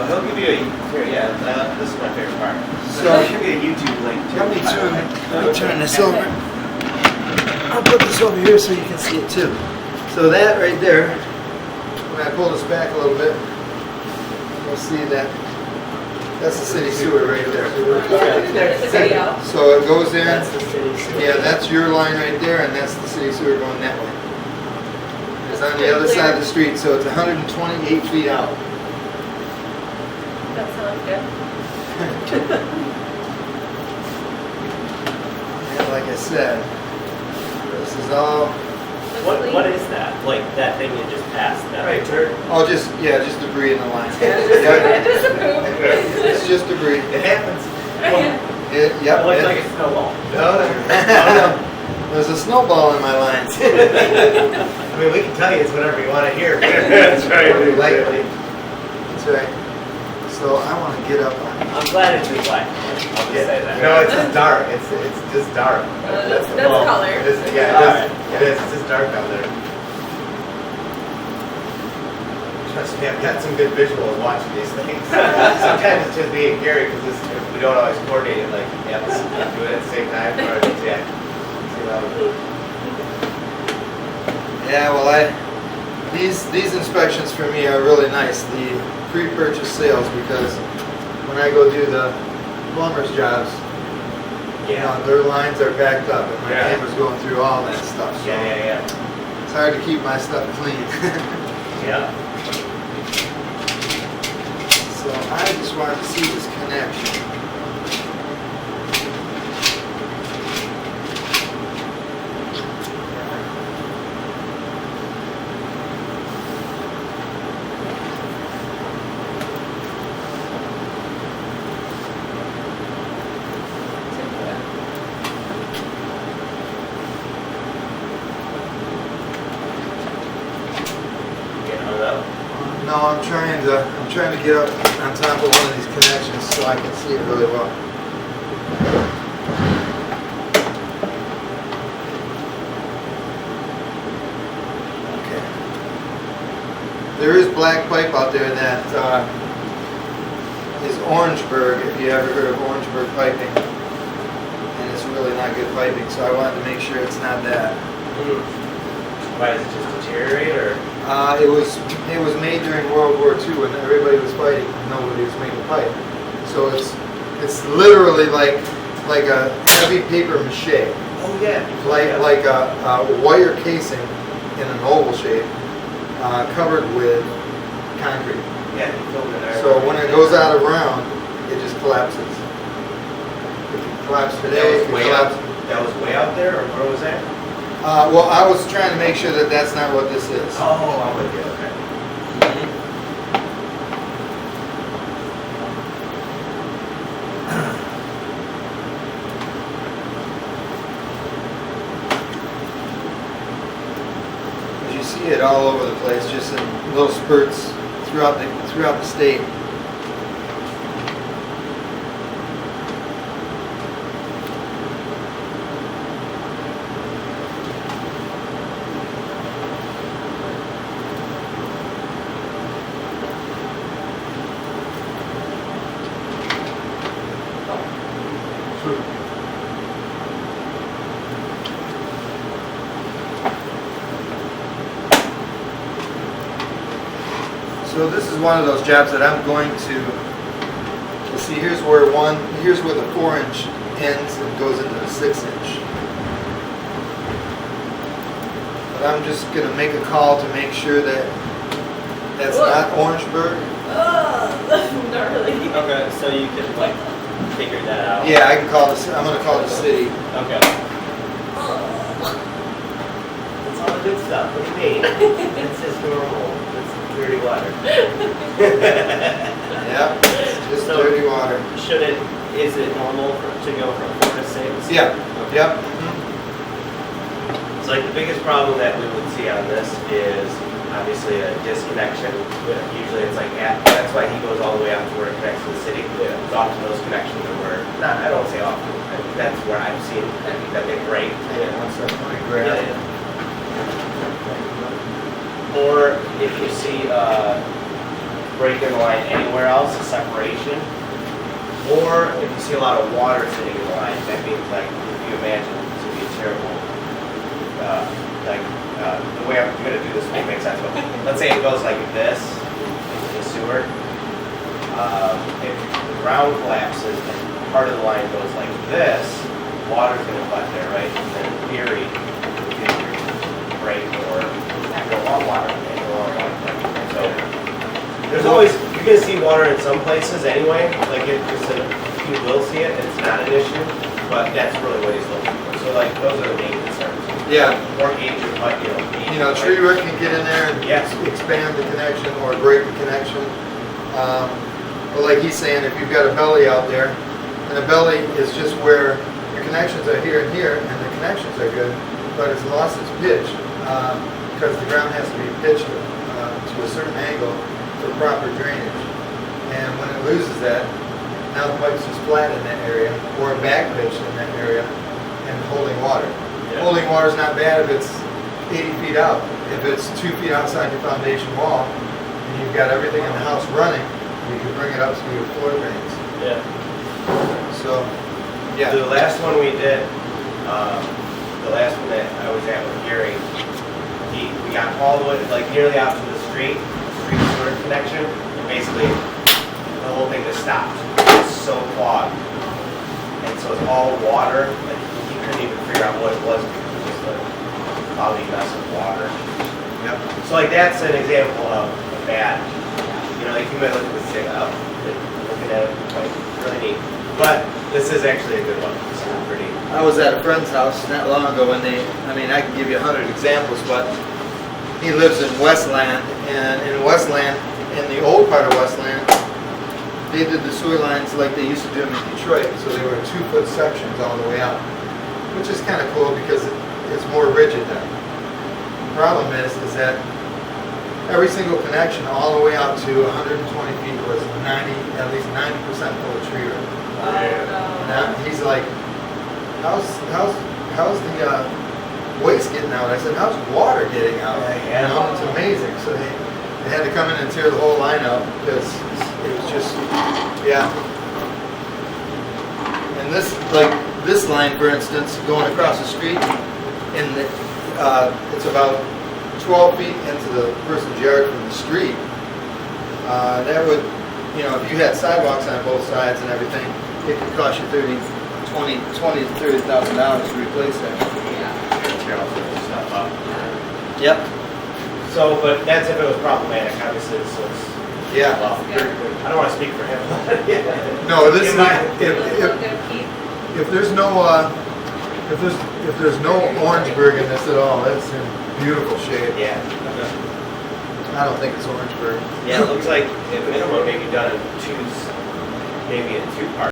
So he'll give you a, here, yeah, this is my favorite part. So So- he'll give you a YouTube link too. Let me turn this over. I'll put this over here so you can see it too. So that right there, when I pull this back a little bit, you'll see that that's the city sewer right there. There's a video. So it goes in, That's the city sewer. yeah, that's your line right there, and that's the city sewer going that way. It's on the other side of the street, so it's 128 feet out. That sounds good. And like I said, this is all, What is that? Like that thing you just passed? That Right, dirt. oh, just debris in the line. Just a poop. It's just debris. It happens. Yep. It looks like a snowball. No, There's a snowball in my lines. I mean, we can tell you it's whatever you want to hear. That's right. More than likely. That's right. So I want to get up on. I'm glad it's in black. I'll just say that. No, it's just dark. It's just dark. That's Well, color. It is, yeah, Alright. it is. It's just dark down there. Trust me, I've got some good visuals watching these things. Sometimes it's just me and Gary because we don't always coordinate it. Like, yeah, let's do it at the same time. Or yeah. See how Yeah, well, these inspections for me are really nice. The pre-purchase sales, because when I go do the plumber's jobs, you know, their lines are backed up, and my Yeah. camera's going through all that stuff. So Yeah. it's hard to keep my stuff clean. Yeah. So I just wanted to see this connection. Getting hung up. No, I'm trying to get up on top of one of these connections so I can see it really well. Okay. There is black pipe out there that is Orangeburg, if you ever heard of Orangeburg piping. And it's really not good piping, so I wanted to make sure it's not that. Why does it just deteriorate or? It was made during World War II when everybody was fighting. Nobody was making pipe, so it's literally like a heavy paper mache, Oh yeah. like a wire casing in an oval shape, covered with concrete. Yeah, you filmed it there. So when it goes out of round, it just collapses. It can collapse today. It can collapse. That was way out there, or where was that? Well, I was trying to make sure that that's not what this is. Oh, I'm with you. Okay. As you see it all over the place, just in little spurts throughout the state. So this is one of those jobs that I'm going to, you see here's where the 4-inch ends and goes into the 6-inch. But I'm just going to make a call to make sure that that's not Orangeburg. Not really. Okay, so you can like figure that out. Yeah, I can call the, I'm going to call the city. Okay. That's all the good stuff. What do you mean? It's just normal. It's dirty water. Yeah, it's just So- dirty water. Should it? Is it normal to go from 4 to 6? Yeah, Okay. yep. So like the biggest problem that we would see on this is obviously a disconnection. Usually it's like that's why he goes all the way out to where it connects to the city. Yeah. Often those connections are where, I don't say often, that's where I've seen that they break. Yeah, once that's my Yeah, graph. yeah. Or if you see breaking the line anywhere else, a separation. Or if you see a lot of water sitting in the line, that means like, if you imagine this would be a terrible, the way I'm gonna do this may make sense, but let's say it goes like this, into the sewer. If the ground collapses and part of the line goes like this, water's gonna collect there, right? And then in theory, if you break or you don't want water, you don't want water. So there's always, you're gonna see water in some places anyway, like you will see it, and it's not an issue, but that's really what he's looking for. So like, those are the main concerns. Yeah. Or gauge your, gauge You know, tree root can get in there and Yes. expand the connection or break the connection. But like he's saying, if you've got a belly out there, and a belly is just where your connections are here and here, and the connections are good, but it's lost its pitch, because the ground has to be pitched to a certain angle for proper drainage. And when it loses that, now the pipe's just flat in that area, or back pitched in that area, and holding water. Yeah. Holding water is not bad if it's 80 feet out. If it's 2 feet outside your foundation wall, and you've got everything in the house running, you can bring it up to your floor drains. Yeah. So, yeah. The last one we did, the last one that I was at with Gary, we got all the way, like nearly out to the street sewer connection, and basically the whole thing just stopped. It was so clogged. And so it's all water, like he couldn't even figure out what it was, because it was just a cloudy mess of water. Yep. So like that's an example of a bad, you know, like you might look at this thing up, looking at it, like really neat. But this is actually a good one. This is pretty. I was at a friend's house not long ago when I can give you 100 examples, but he lives in Westland, and in Westland, in the old part of Westland, they did the sewer lines like they used to do them in Detroit, so they were 2-foot sections all the way out, which is kind of cool because it's more rigid then. The problem is that every single connection all the way out to 120 feet was at least 90% full of tree root. And he's like, how's the waste getting out? I said, how's water getting out? Yeah. You know, it's amazing. So they had to come in and tear the whole line out because it was just, yeah. And this line, for instance, going across the street, it's about 12 feet into the person's yard from the street. That would, you know, if you had sidewalks on both sides and everything, it could cost you $20,000 to $30,000 to replace that. Tear all this stuff up. Yep. So, but that's if it was problematic, obviously, so it's, Yeah. well, I don't want to speak for him. No, this is Keep if there's no Orangeburg in this at all, it's in beautiful shape. Yeah. I don't think it's Orangeburg. Yeah, it looks like it minimum maybe done in maybe in two parts.